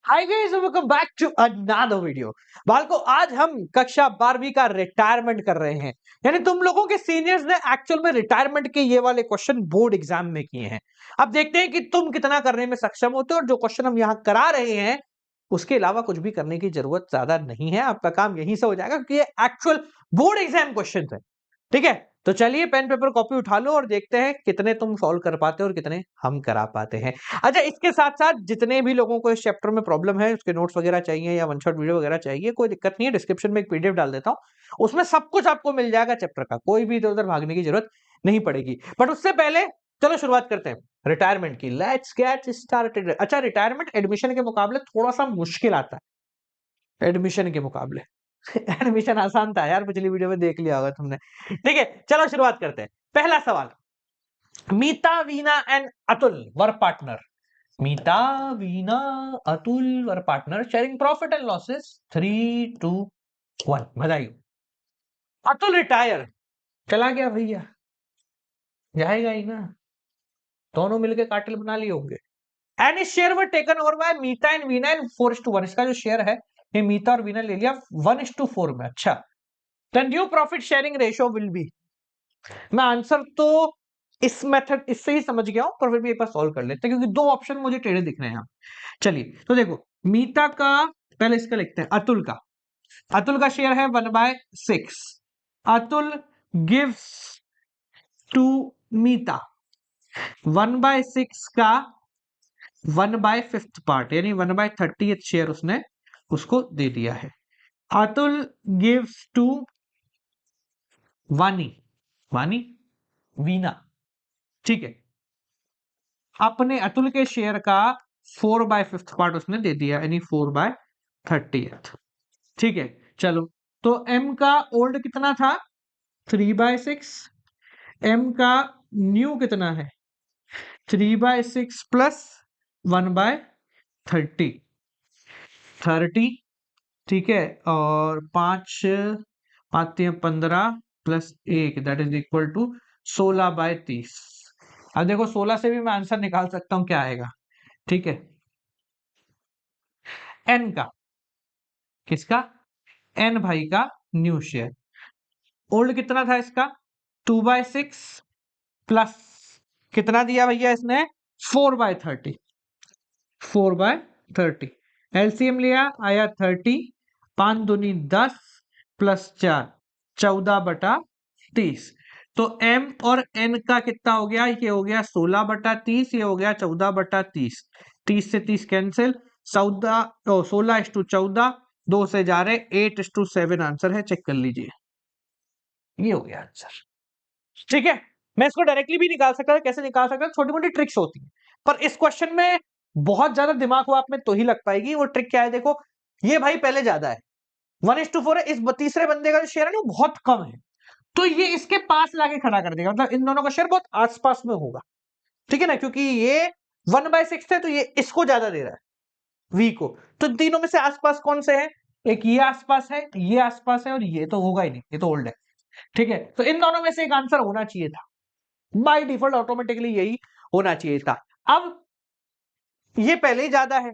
Hi guys, welcome back to another video. बालको, आज हम कक्षा 12वीं का रिटायरमेंट कर रहे हैं। यानी तुम लोगों के सीनियर्स ने एक्चुअल में रिटायरमेंट के ये वाले क्वेश्चन बोर्ड एग्जाम में किए हैं। अब देखते हैं कि तुम कितना करने में सक्षम होते हो, और जो क्वेश्चन हम यहाँ करा रहे हैं उसके अलावा कुछ भी करने की जरूरत ज्यादा नहीं है। आपका काम यहीं से हो जाएगा क्योंकि ये एक्चुअल बोर्ड एग्जाम क्वेश्चन है। ठीक है, तो चलिए पेन पेपर कॉपी उठा लो और देखते हैं कितने तुम सॉल्व कर पाते हो और कितने हम करा पाते हैं। अच्छा, इसके साथ साथ जितने भी लोगों को इस चैप्टर में प्रॉब्लम है, उसके नोट्स वगैरह चाहिए या वन शॉट वीडियो वगैरह चाहिए, कोई दिक्कत नहीं है। डिस्क्रिप्शन में एक पीडीएफ डाल देता हूं, उसमें सब कुछ आपको मिल जाएगा चैप्टर का। कोई भी इधर उधर भागने की जरूरत नहीं पड़ेगी। बट उससे पहले चलो शुरुआत करते हैं रिटायरमेंट की। Let's get started. अच्छा, रिटायरमेंट एडमिशन के मुकाबले थोड़ा सा मुश्किल आता है। एडमिशन के मुकाबले एडमिशन आसान था यार, पिछली वीडियो में देख लिया होगा तुमने। ठीक है, चलो शुरुआत करते हैं। पहला सवाल, Meeta, Veena and Atul were partner. Meeta, Veena, Atul were partner sharing profit and losses 3, 2, 1। बधाई। अतुल रिटायर, चला गया भैया, जाएगा ही ना। दोनों मिलकर कार्टेल बना लिए होंगे। And share were taken over by Meeta and Veena in 4:1। इसका जो शेयर है ये मीता और वीना ले लिया 1:4 में। अच्छा, the new profit sharing ratio will be. मैं आंसर तो इस मेथड इससे ही समझ गया हूं, पर फिर भी एक बार सॉल्व कर लेते हैं क्योंकि दो ऑप्शन मुझे टेढ़े दिख रहे हैं। चलिए, तो देखो, मीता का, पहले इसका लिखते हैं अतुल का। अतुल का शेयर है 1/6। अतुल गिव्स टू मीता 1/6 का 1/5 पार्ट, यानी 1/30 शेयर उसने उसको दे दिया है। अतुल गिव्स टू वानी, वानी, वीना। ठीक है, अपने अतुल के शेयर का 4/5 पार्ट उसने दे दिया, यानी 4/30। ठीक है, चलो, तो m का ओल्ड कितना था? 3/6। m का न्यू कितना है? 3/6 प्लस 1/30, 30। ठीक है, और 5 5 15 plus 1 that is equal to 16/30। अब देखो, 16 से भी मैं आंसर निकाल सकता हूं क्या आएगा। ठीक है, n का, किसका? n भाई का न्यू शेयर। ओल्ड कितना था इसका? 2/6 प्लस कितना दिया भैया इसने? 4/30, 4/30। एलसीएम लिया, आया 30। 5 दूनी 10 प्लस 4, 14/30। तो m और n का कितना हो गया? ये हो गया 16/30, ये हो गया 14/30। 30 से 30 कैंसिल, 16:14, 2 से जा रहे 8:7 आंसर है। चेक कर लीजिए, ये हो गया आंसर। ठीक है, मैं इसको डायरेक्टली भी निकाल सकता था। कैसे निकाल सकता था? छोटी मोटी ट्रिक्स होती है, पर इस क्वेश्चन में बहुत ज्यादा दिमाग को आप में तो ही लग पाएगी। वो ट्रिक क्या है? देखो, ये भाई पहले ज्यादा है, 1:4 है। इस तीसरे बंदे का जो शेयर है ना वो बहुत कम है, तो ये इसके पास लाके खड़ा कर देगा। मतलब इन दोनों का शेयर बहुत आसपास में होगा। ठीक है ना, क्योंकि ये 1/6 है तो ये इसको ज्यादा दे रहा है, वी को। तो तीनों में से आसपास कौन से हैं? एक ये आसपास है, ये आसपास है, और ये तो होगा ही नहीं, ये तो ओल्ड है। ठीक है, तो इन दोनों में से एक आंसर होना चाहिए था। बाय डिफॉल्ट ऑटोमेटिकली यही होना चाहिए था। अब ये पहले ही ज्यादा है,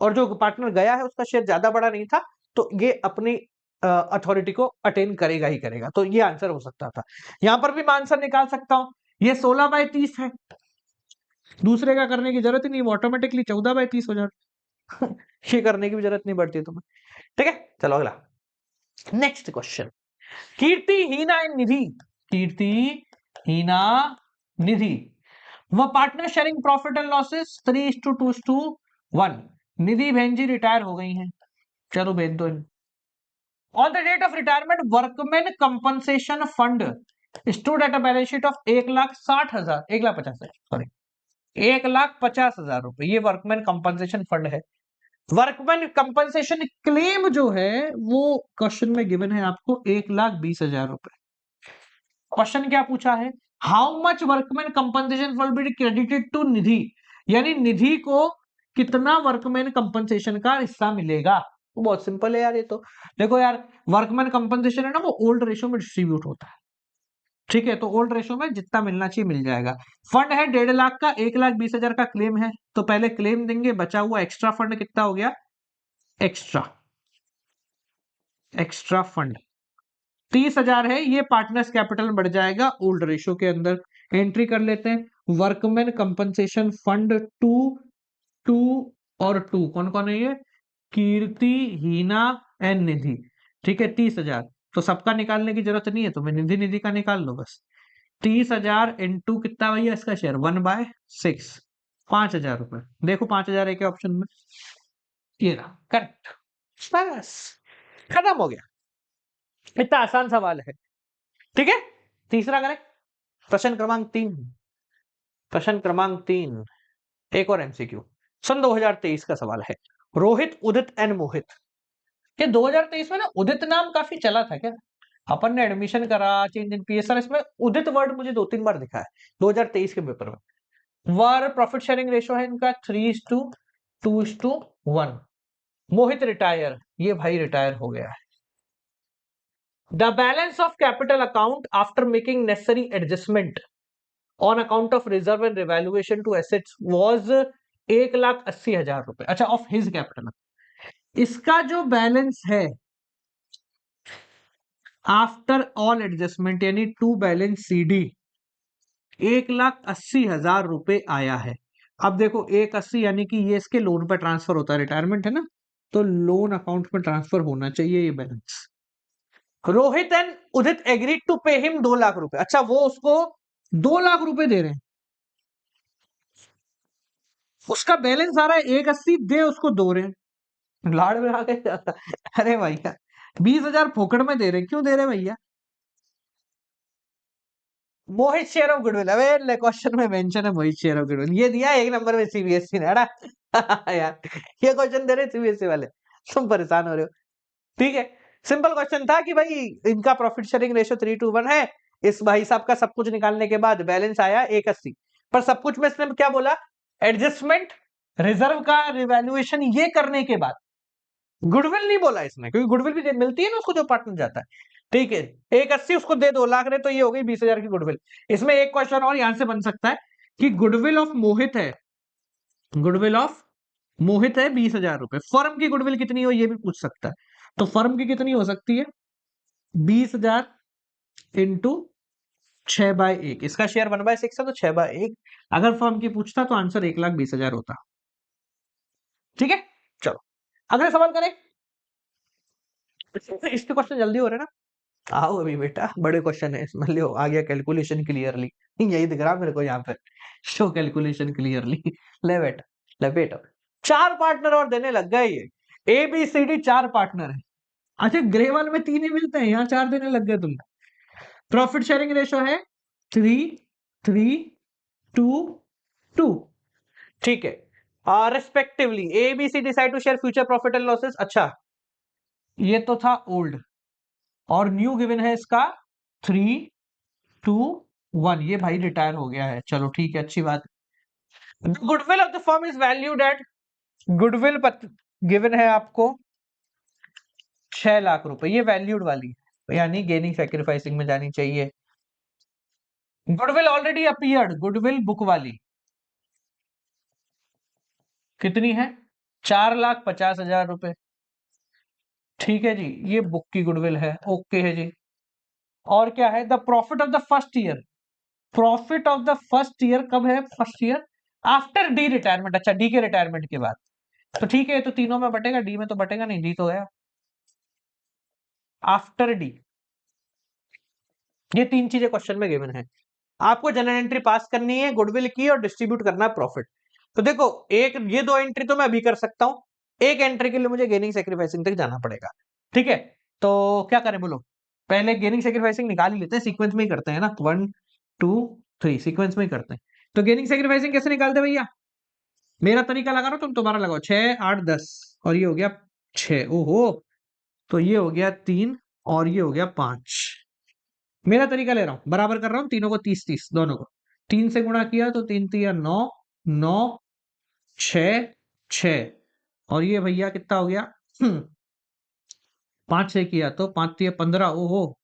और जो पार्टनर गया है उसका शेयर ज्यादा बड़ा नहीं था, तो ये अपनी अथॉरिटी को अटेन करेगा ही करेगा। तो ये आंसर हो सकता था। यहां पर भी मैं आंसर निकाल सकता हूं। ये 16/30 है, दूसरे का करने की जरूरत ही नहीं, वो ऑटोमेटिकली 14/30 हो जाता। ये करने की भी जरूरत नहीं पड़ती तुम्हें। ठीक है, चलो अगला, next question. Kirti, Heena and Nidhi. Kirti, Heena, Nidhi वह partner sharing profit and losses 3:2:1। Nidhi बहन जी रिटायर हो गई हैं, चलो भेज दो। On the date of retirement workman compensation fund stood at a balance sheet of 1,60,000, 1,50,000, sorry, 1,50,000 रुपए। ये वर्कमैन कंपनसेशन फंड है। वर्कमैन कंपनसेशन क्लेम जो है वो क्वेश्चन में गिवन है आपको 1,20,000 रुपए। क्वेश्चन क्या पूछा है? How much workman compensation fund be credited to Nidhi, यानी निधि को कितना वर्कमैन कंपनसेशन का हिस्सा मिलेगा। तो बहुत सिंपल है यार ये तो। देखो यार, वर्कमैन कंपनसेशन है ना, वो ओल्ड रेशियो में डिस्ट्रीब्यूट होता है। ठीक है, तो ओल्ड रेशियो में जितना मिलना चाहिए मिल जाएगा। फंड है 1.5 लाख का, 1,20,000 का क्लेम है, तो पहले क्लेम देंगे, बचा हुआ एक्स्ट्रा फंड कितना हो गया? एक्स्ट्रा एक्स्ट्रा फंड 30,000 है, ये पार्टनर्स कैपिटल में बढ़ जाएगा ओल्ड रेशो के अंदर। एंट्री कर लेते हैं, वर्कमैन कंपनसेशन फंड 2 2 और 2 कौन कौन है ये, कीर्ति, हीना एंड निधि। ठीक है 30,000, तो सबका निकालने की जरूरत नहीं है, तो मैं निधि निधि का निकाल लो बस। 30,000 इंटू कितना भैया इसका शेयर 1/6, 5,000 रुपए। देखो 5,000 एक ऑप्शन में, ये रहा करेक्ट, बस खत्म हो गया। इतना आसान सवाल है। ठीक है, तीसरा करेक्ट। प्रश्न क्रमांक 3, प्रश्न क्रमांक 3 एक और एमसीक्यू। सन 2023 का सवाल है, रोहित, उदित एंड मोहित। ये 2023 में ना उदित नाम काफी चला था क्या, अपन ने एडमिशन करा चेंज इन पीएसआर, इसमें उदित वर्ड मुझे 2-3 बार दिखा है 2023 के पेपर में। वर प्रॉफिट शेयरिंग रेशो है इनका 3:2:1। मोहित रिटायर, ये भाई रिटायर हो गया है। The balance of capital account after making necessary adjustment on account of reserve and revaluation to assets was 1,80,000 रुपए। अच्छा, ऑफ हिज कैपिटल, इसका जो बैलेंस है आफ्टर ऑल एडजस्टमेंट यानी टू बैलेंस सीडी 1,80,000 रुपए आया है। अब देखो 1,80 यानी कि ये इसके लोन पर ट्रांसफर होता है, रिटायरमेंट है ना, तो लोन अकाउंट में ट्रांसफर होना चाहिए ये balance. Rohit and Udit agreed to pay him 2 lakh रुपए। अच्छा, वो उसको 2 लाख रुपए दे रहे हैं, उसका बैलेंस आ रहा है 1,80, दे उसको 2 रहे हैं, लाड़ में आ गए। अरे भैया 20,000 फोकट में दे रहे, क्यों दे रहे भैया। मोहित शेयर ऑफ गुडविल, अबे क्वेश्चन में मेंशन है मोहित शेयर ऑफ गुडविल, ये दिया 1 नंबर में सीबीएसई ने यार। ये क्वेश्चन दे रहे सीबीएसई वाले, तुम परेशान हो रहे हो। ठीक है, सिंपल क्वेश्चन था कि भाई इनका प्रॉफिट शेयरिंग रेशियो 3:1 है, इस भाई साहब का सब कुछ निकालने के बाद बैलेंस आया 1,80, पर सब कुछ में इसने क्या बोला, एडजस्टमेंट, रिजर्व का रिवैल्यूएशन ये करने के बाद, गुडविल नहीं बोला इसने, क्योंकि गुडविल भी मिलती है ना उसको जो पार्टनर जाता है। ठीक है, 1,80 उसको दे 2 लाख रहे, तो ये हो गई 20,000 की गुडविल। इसमें एक क्वेश्चन और यहां से बन सकता है कि गुडविल ऑफ मोहित है, गुडविल ऑफ मोहित है 20,000 रुपए, फर्म की गुडविल कितनी हो ये भी पूछ सकता है। तो फर्म की कितनी हो सकती है, 20,000 इंटू 6/1, इसका शेयर 1/6 है तो 6/1, अगर फर्म की पूछता तो आंसर 1,20,000 होता। ठीक है, चलो अगले सवाल करें। इसके क्वेश्चन जल्दी हो रहे हैं ना, आओ अभी बेटा, बड़े क्वेश्चन है इसमें, लियो आ गया कैलकुलेशन क्लियरली, यही दिख रहा मेरे को यहाँ पे, शो कैलकुलेशन क्लियरली। ले बेटा, ले बेटा, 4 पार्टनर और देने लग गए, ये A B C D 4 partner है। अच्छा, ग्रे वाले में 3 ही मिलते हैं, यहाँ 4 देने लग गए तुम। प्रॉफिट शेयरिंग रेशो है 3:3:2:2। ठीक है, respectively A B C decide to share future profit and losses. अच्छा, ये तो था ओल्ड, और न्यू गिवन है इसका 3:2:1, ये भाई रिटायर हो गया है, चलो ठीक है, अच्छी बात। Goodwill of the firm is valued at, goodwill given है आपको 6 लाख रुपए, ये वैल्यूड वाली यानी गेनिंग सैक्रिफाइसिंग में जानी चाहिए। Goodwill already appeared, goodwill book वाली कितनी है, 4,50,000 रुपए। ठीक है जी, ये बुक की गुडविल है, ओके है जी। और क्या है, the profit of the first year, profit of the first year कब है, first year after D retirement. अच्छा, डी के रिटायरमेंट के बाद, तो ठीक है, तो तीनों में बटेगा, डी में तो बटेगा नहीं, डी तो है आफ्टर डी। ये 3 चीजें क्वेश्चन में गिवन है, आपको जनरल एंट्री पास करनी है, गुडविल की, और डिस्ट्रीब्यूट करना है प्रॉफिट। तो देखो, एक ये 2 एंट्री तो मैं अभी कर सकता हूं, एक एंट्री के लिए मुझे गेनिंग सेक्रीफाइसिंग तक जाना पड़ेगा। ठीक है, तो क्या करें बोलो, पहले गेनिंग सेक्रीफाइसिंग निकाल ही लेते हैं, सीक्वेंस में ही करते हैं ना, 1 2 3 सीक्वेंस में ही करते हैं। तो गेनिंग सेक्रीफाइसिंग कैसे निकालते हैं भैया, मेरा तरीका लगा रहा हूं, तुम तुम्हारा लगाओ, 6 8 10, और ये हो गया 6, ओहो, तो ये हो गया 3, और ये हो गया 5। मेरा तरीका ले रहा हूं, बराबर कर रहा हूं, तीनों को 30-30 दोनों को 3 से गुणा किया तो 3 3 9 9 6 6, और ये भैया कितना हो गया 5 से किया तो 5 3 15, ओहो,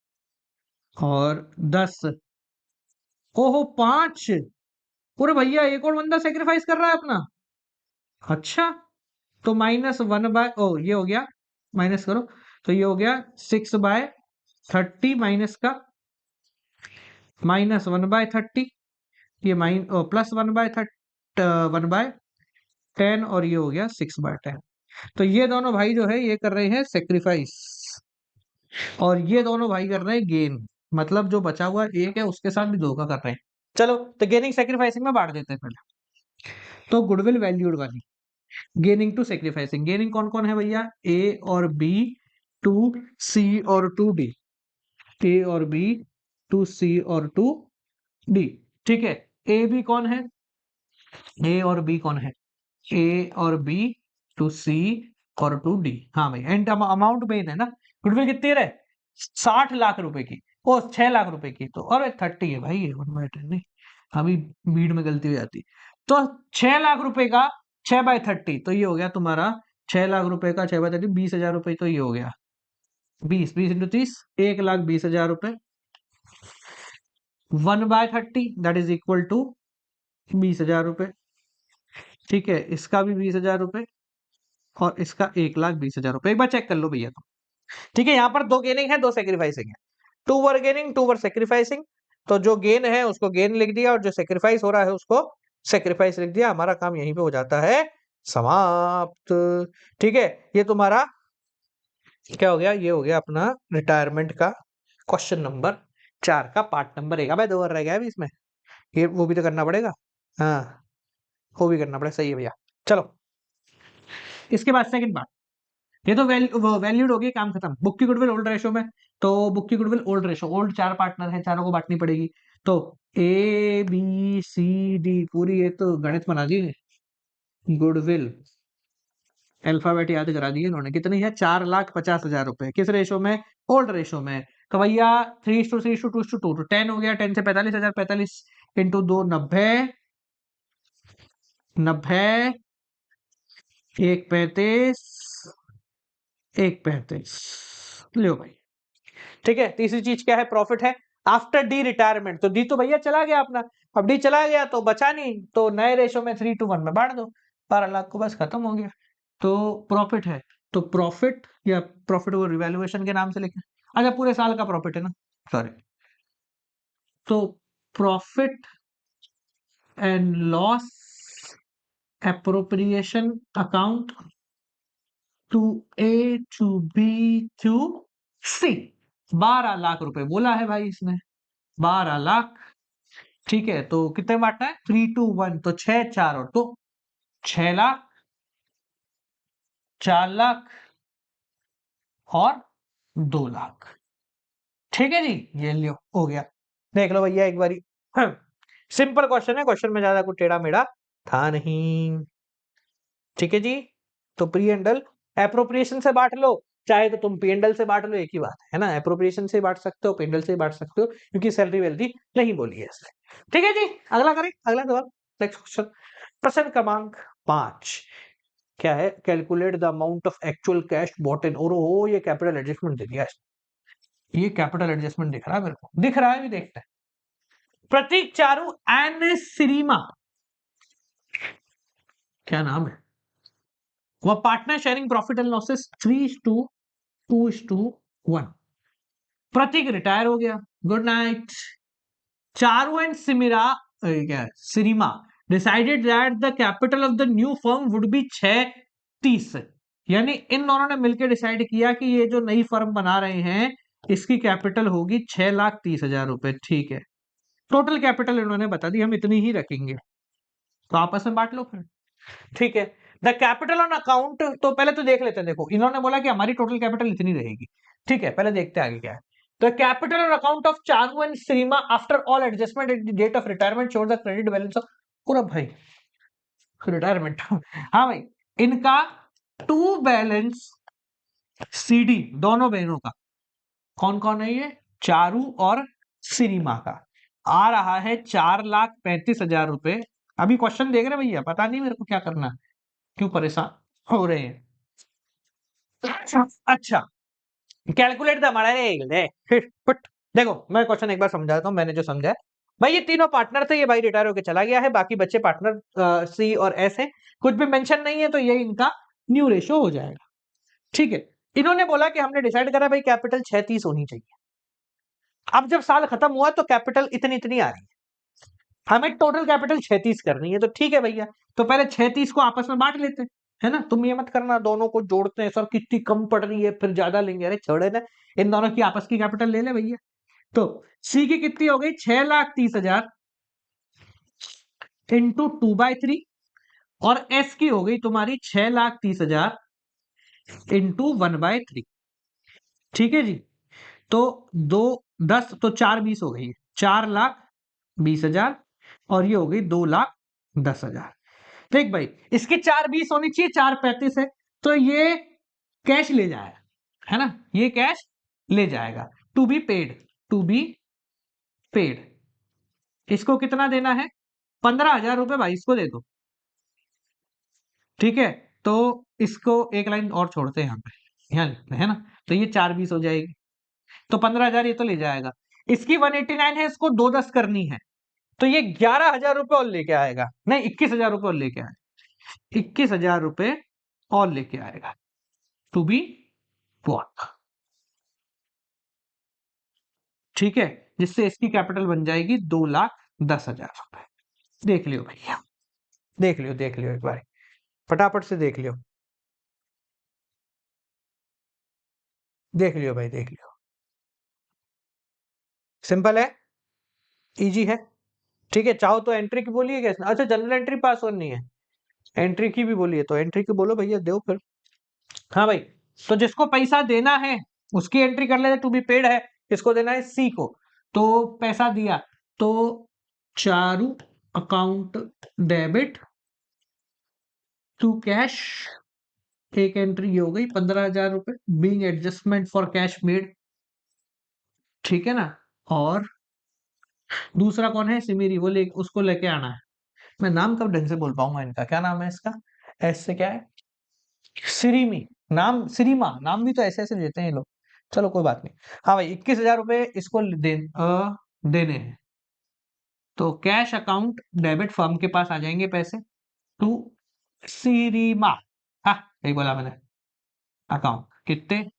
और 10, ओहो 5। पूरे भैया एक और बंदा सेक्रीफाइस कर रहा है अपना, अच्छा, तो -1/, ओ ये हो गया, माइनस करो तो ये हो गया 6/30 माइनस का -1/30, ये +1/10 और ये हो गया 6/10। तो ये दोनों भाई जो है ये कर रहे हैं सेक्रीफाइस और ये दोनों भाई कर रहे हैं गेन, मतलब जो बचा हुआ एक है उसके साथ भी 2 का कर रहे हैं। चलो तो गेनिंग सेक्रीफाइसिंग में बांट देते हैं पहले। तो गुडविल वैल्यूड वाली, गेनिंग टू सेक्रीफाइसिंग, गेनिंग कौन कौन है भैया, ए और बी टू सी और टू डी, ए और बी टू सी और टू डी, ठीक है। ए बी कौन है, ए और बी कौन है, ए और बी टू सी और टू डी, हाँ भाई। एंड अमाउंट मेन है ना, गुडविल कितनी है, 60 लाख रुपए की, ओ 6 लाख रुपए की, तो अरे 30 है भाई, 1/10 नहीं, अभी बीड में गलती हो जाती। तो 6 लाख रुपए का 6/30, तो ये हो गया तुम्हारा 6 लाख रुपए का 6/30, 20,000 रुपए, तो ये हो गया 20 इंटू 30, 1,20,000 रुपए, 1/30 दैट इज इक्वल टू 20,000 रुपए, ठीक है। इसका भी 20,000 रुपए और इसका 1,20,000 रुपए, एक बार चेक कर लो भैया तुम, ठीक है। यहाँ पर 2 गेनिंग है 2 सेक्रीफाइसिंग है, 2 वर गेनिंग 2 वर सेक्रीफाइसिंग। तो जो गेन है उसको गेन लिख दिया और जो सेक्रीफाइस हो रहा है उसको सेक्रीफाइस लिख दिया, हमारा काम यहीं पे हो जाता है समाप्त, ठीक है। ये तुम्हारा क्या हो गया, ये हो गया अपना रिटायरमेंट का क्वेश्चन नंबर 4 का पार्ट नंबर 1। अब 2 और रह गया अभी इसमें, ये वो भी तो करना पड़ेगा, हाँ वो भी करना पड़ेगा, सही है भैया। चलो इसके बाद सेकंड पार्ट, ये तो वैल्यूड हो गई, काम खत्म। बुक की गुडविल ओल्ड रेशो में, तो बुक की goodwill old ratio, old 4 partner है, चारों को बांटनी पड़ेगी। तो ए बी सी डी पूरी, ये तो गणित बना दी गुडविल, अल्फाबेट याद करा दिए इन्होंने। कितनी है, 4,50,000 रुपए, किस रेशो में, ओल्ड रेशो में। तो भैया 3:3:2:2 तो 10 हो गया, 10 से 45,000, 45 इंटू 2 90, 90 1 35, 1 35, लो भाई, ठीक है। तीसरी चीज क्या है, प्रॉफिट है आफ्टर डी रिटायरमेंट। तो डी तो भैया चला गया अपना, अब डी चला गया तो बचा नहीं, तो नए रेशो में 3:1 में बांट दो, 12 लाख को, बस खत्म हो गया। तो प्रॉफिट है, तो प्रॉफिट या प्रॉफिट को रिवैल्यूएशन के नाम से लिखें, अच्छा पूरे साल का प्रॉफिट है ना, सॉरी। तो profit and loss appropriation account to A to B to C, 12 lakh रुपए बोला है भाई इसने, 12 लाख, ठीक है। तो कितने बांटना है, 3:1, तो 6 4 और, तो 6 लाख, 4 लाख और 2 लाख, ठीक है जी। ये लियो हो गया, देख लो भैया एक बारी, सिंपल क्वेश्चन है, क्वेश्चन में ज्यादा कुछ टेढ़ा मेढ़ा था नहीं, ठीक है जी। तो प्री एंडल एप्रोप्रिएशन से बांट लो, चाहे तो तुम पीएनडल से बांट लो, एक ही बात है ना, एप्रोप्रिएशन से बांट सकते हो, पीएनडल से बांट सकते हो, क्योंकि सैलरी वैलरी नहीं बोली है इसमें, ठीक है जी। अगला करें, अगला सवाल, नेक्स्ट क्वेश्चन, प्रश्न क्रमांक 5, क्या है, calculate the amount of actual cash bought in, और हो ये कैपिटल एडजस्टमेंट दे दिया है, ये कैपिटल एडजस्टमेंट दिख रहा है मेरे को, दिख रहा है भी, देखते हैं। प्रतीक चारू एंड सिरीमा, क्या नाम है, वह partner sharing profit and losses 3:2:1। Pratik retire हो गया, good night. Charu and Simira, क्या है, Sirima decided that the capital of the new firm would be 6:30, यानी इन दोनों ने मिलकर डिसाइड किया कि ये जो नई फर्म बना रहे हैं इसकी कैपिटल होगी 6,30,000 रुपए, ठीक है। टोटल कैपिटल इन्होंने बता दी, हम इतनी ही रखेंगे, तो आपस में बांट लो फिर, ठीक है। द कैपिटल ऑन अकाउंट, तो पहले तो देख लेते हैं, देखो इन्होंने बोला कि हमारी टोटल कैपिटल इतनी रहेगी, ठीक है, पहले देखते हैं आगे क्या है। The capital on account of Charu and Shrima after all adjustment at the date of retirement shore the credit balance of, पूरा भाई रिटायरमेंट, हाँ भाई, इनका टू बैलेंस सीडी दोनों बहनों का, कौन कौन है ये, चारू और श्रीमा का, आ रहा है 4,35,000 रुपए। अभी क्वेश्चन देख रहे भैया, पता नहीं मेरे को क्या करना है, क्यों परेशान हो रहे हैं। अच्छा, कैलकुलेट द हमारा देखो मैं क्वेश्चन एक बार समझाता हूँ, मैंने जो समझा है भाई, ये तीनों पार्टनर थे, ये भाई रिटायर होकर चला गया है, बाकी बच्चे पार्टनर सी और एस है, कुछ भी मेंशन नहीं है, तो ये इनका न्यू रेशियो हो जाएगा। ठीक है, इन्होंने बोला कि हमने डिसाइड करा भाई कैपिटल 36 होनी चाहिए। अब जब साल खत्म हुआ तो कैपिटल इतनी इतनी आ रही है, हमें टोटल कैपिटल 36 करनी है। तो ठीक है भैया, तो पहले 36 को आपस में बांट लेते हैं, है ना। तुम ये मत करना दोनों को जोड़ते हैं, सर कितनी कम पड़ रही है फिर ज्यादा लेंगे, अरे छोड़े ना, इन दोनों की आपस की कैपिटल ले ले भैया। तो सी की कितनी हो गई, 6,30,000 इंटू 2/3, और एस की हो गई तुम्हारी 6,30,000 इंटू 1/3। ठीक है जी, तो 2 10 तो 4 20 हो गई, 4,20,000, और ये हो गई 2,10,000। देख भाई, इसकी 4 20 होनी चाहिए, 4 35 है, तो ये कैश ले जाएगा, है ना, ये कैश ले जाएगा। To be paid, to be paid, इसको कितना देना है, 15,000 रुपए भाई, इसको दे दो। ठीक है, तो इसको एक लाइन और छोड़ते हैं यहाँ पे, यहाँ लिखते हैं, है ना। तो ये 4 20 हो जाएगी, तो 15,000 ये तो ले जाएगा। इसकी 189 है, इसको 2 10 करनी है, तो ये 11,000 रुपए और लेके आएगा, नहीं 21,000 रुपए और लेके आएगा, 21,000 रुपए और लेके आएगा। टू बी वॉट, ठीक है, जिससे इसकी कैपिटल बन जाएगी 2,10,000 रुपए। देख लियो भैया, देख लियो एक बार, फटाफट से देख लियो, देख लियो भाई, देख लियो। सिंपल है, इजी है। ठीक है, चाहो तो एंट्री की बोलिए क्या, अच्छा जनरल एंट्री पास होनी है, एंट्री की भी बोलिए, तो एंट्री की बोलो भैया, दो फिर। हाँ भाई, तो जिसको पैसा देना है उसकी एंट्री कर लेते, टू बी पेड है, इसको देना है सी को, तो पैसा दिया, तो Charu account debit to cash, एक एंट्री हो गई 15,000 रुपए, being adjustment for cash made. ठीक है ना, और दूसरा कौन है, सिमीरी, वो ले उसको लेके आना है। मैं नाम कब ढंग से बोल पाऊंगा इनका, क्या नाम है इसका, एस से क्या है, सिरीमी, नाम सिरीमा, नाम भी तो ऐसे ऐसे देते हैं ये लोग। चलो कोई बात नहीं। हाँ भाई, 21,000 रुपए इसको देने हैं, तो कैश अकाउंट डेबिट, फर्म के पास आ जाएंगे पैसे, टू सीरीमा, हाँ यही बोला मैंने, अकाउंट कितने,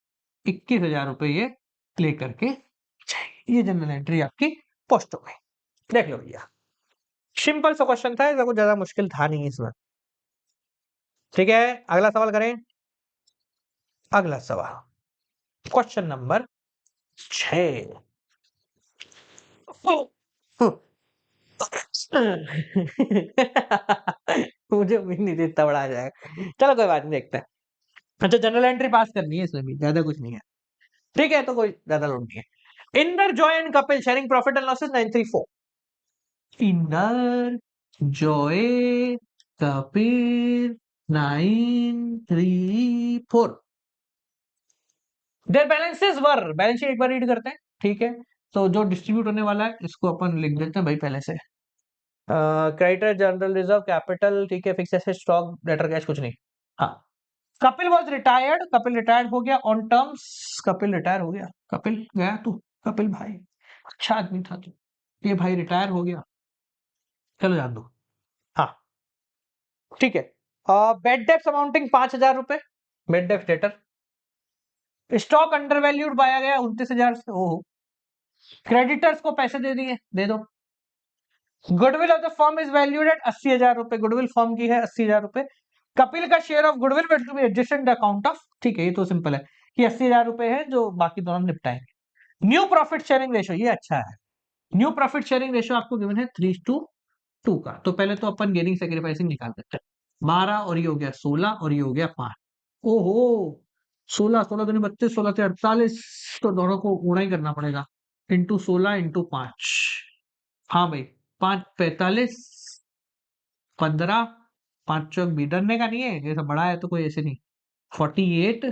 21,000 रुपए ये लेकर के जाएंगे। ये जनरल एंट्री आपकी पोस्ट हो गई। देख लो भैया, सिंपल सा क्वेश्चन था, इसका कुछ ज्यादा मुश्किल था नहीं इसमें। ठीक है, अगला सवाल करें। अगला सवाल, क्वेश्चन नंबर 6। मुझे उम्मीद नहीं थी इतना बड़ा आ जाएगा, चलो कोई बात नहीं, देखते हैं। अच्छा, जनरल एंट्री पास करनी है, इसमें भी ज्यादा कुछ नहीं है। ठीक है, तो कोई ज्यादा लोड नहीं है। Inder, Joy and Kapil sharing profit and losses 934। Inder, Joy, Kapil, 934, their balances were, balance sheet एक बार रीड करते हैं। ठीक है, तो जो डिस्ट्रीब्यूट होने वाला है इसको अपन लिख देते हैं भाई पहले से। क्रेडिटर, जनरल रिजर्व, कैपिटल, ठीक है, fix asset, stock, debtor, cash, कुछ नहीं। हाँ, Kapil was retired, Kapil retired हो गया ऑन टर्म्स, कपिल रिटायर हो गया, कपिल गया तू, कपिल भाई अच्छा आदमी था तू, ये भाई रिटायर हो गया, चलो जान दो। हाँ, ठीक है, बेड डेप्ट अमाउंटिंग 5,000 रुपए, बेड डेप्ट डेटर, स्टॉक अंडर वैल्यूड पाया गया 29,000 से, ओहो, क्रेडिटर्स को पैसे दे दिए, दे दो। Goodwill of the firm is valued at 80,000 रुपए, गुडविल फर्म की है 80,000 रुपए। कपिल का share of goodwill will to be adjusted account of, ठीक है, ये तो सिंपल है कि 80,000 रुपए है जो बाकी दोनों निपटाएंगे। न्यू प्रॉफिट शेयरिंग रेशियो, ये अच्छा है, न्यू प्रॉफिट शेयरिंग रेशियो आपको गिवन है 3:2 का, तो पहले तो अपन गेनिंग सेक्रीफाइसिंग निकाल देते हैं। 12 और ये हो गया 16 और ये हो गया 5, ओहो 16 16 दूनी 32, 16 से 48, तो दोनों को गुणा ही करना पड़ेगा, इंटू 16 इंटू 5, हाँ भाई 5 45, 15, 5 चौक भी, डरने का नहीं है, जैसा बड़ा है तो कोई ऐसे नहीं, 48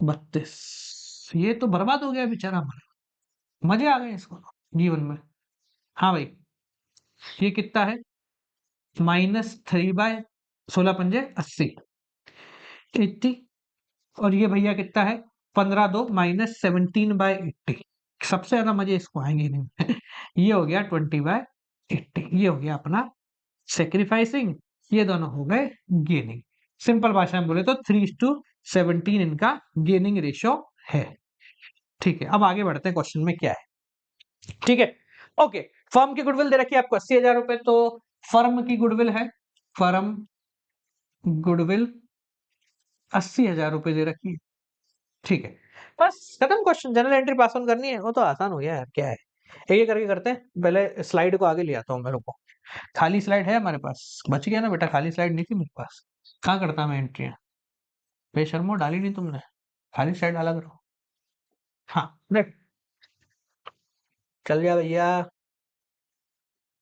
32, ये तो बर्बाद हो गया बेचारा हमारा, मजे आ गए इसको तो जीवन में। हाँ भाई, ये कितना है, -3/16 × 5 = 80, 80, और ये भैया कितना है, 15 2 -17/80, सबसे ज्यादा मजे इसको आएंगे नहीं। ये हो गया 20/80, ये हो गया अपना सेक्रीफाइसिंग, ये दोनों हो गए गेनिंग। सिंपल भाषा में बोले तो 3:17 इनका गेनिंग रेशियो है। ठीक है, अब आगे बढ़ते हैं, क्वेश्चन में क्या है। ठीक है, ओके। फर्म की गुडविल दे रखी है आपको 80,000 रुपए, तो फर्म की गुडविल है, फर्म गुडविल 80,000 रुपए दे रखी है। ठीक है, बस खत्म question. General entry pass on करनी है, वो तो आसान हो गया यार, क्या है। एक एक करके करते हैं, पहले स्लाइड को आगे ले आता हूँ। मेरे को खाली स्लाइड है हमारे पास, बच गया ना बेटा, खाली स्लाइड नहीं थी मेरे पास। कहाँ करता मैं एंट्री, बेशर्मो डाली नहीं तुमने, खाली स्लाइड डाला करो। हाँ देख, चल गया भैया।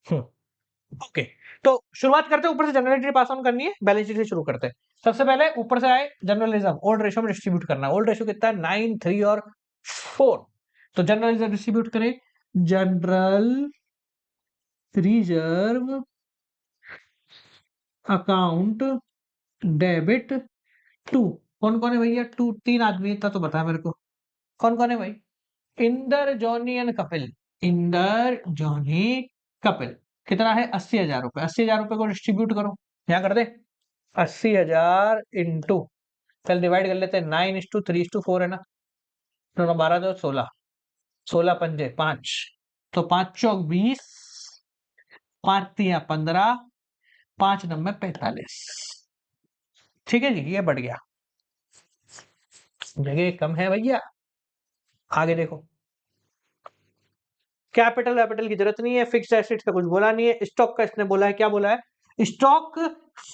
ओके, तो शुरुआत करते हैं ऊपर से। जनरल एंट्री पास ऑन करनी है, बैलेंस शीट से शुरू करते हैं। सबसे पहले ऊपर से आए जर्नलिज्म, ओल्ड रेशियो में डिस्ट्रीब्यूट करना है। ओल्ड रेशियो कितना है, 9, 3 और 4। तो जर्नलिज्म डिस्ट्रीब्यूट करें, general reserve account debit to, कौन कौन है भैया, टू, तीन आदमी, इतना तो बता मेरे को कौन कौन है भाई। Inder, Johnny and Kapil. Inder, Johnny, Kapil. कितना है, 80,000 रुपए। 80,000 रुपए को डिस्ट्रीब्यूट करो, यहाँ कर दे। 80,000 इंटू, चल डिवाइड कर लेते हैं, 9:3:4 है ना, तो 12 दो 16, 16 पंजे 5, तो 5 चौक 20, 5 तिया 15, 5 नंबर 45। ठीक है जी, ये बढ़ गया, जगह कम है भैया। आगे देखो, कैपिटल की जरूरत नहीं है, फिक्स्ड एसेट्स का कुछ बोला नहीं है। स्टॉक का इसने बोला है, क्या बोला है, stock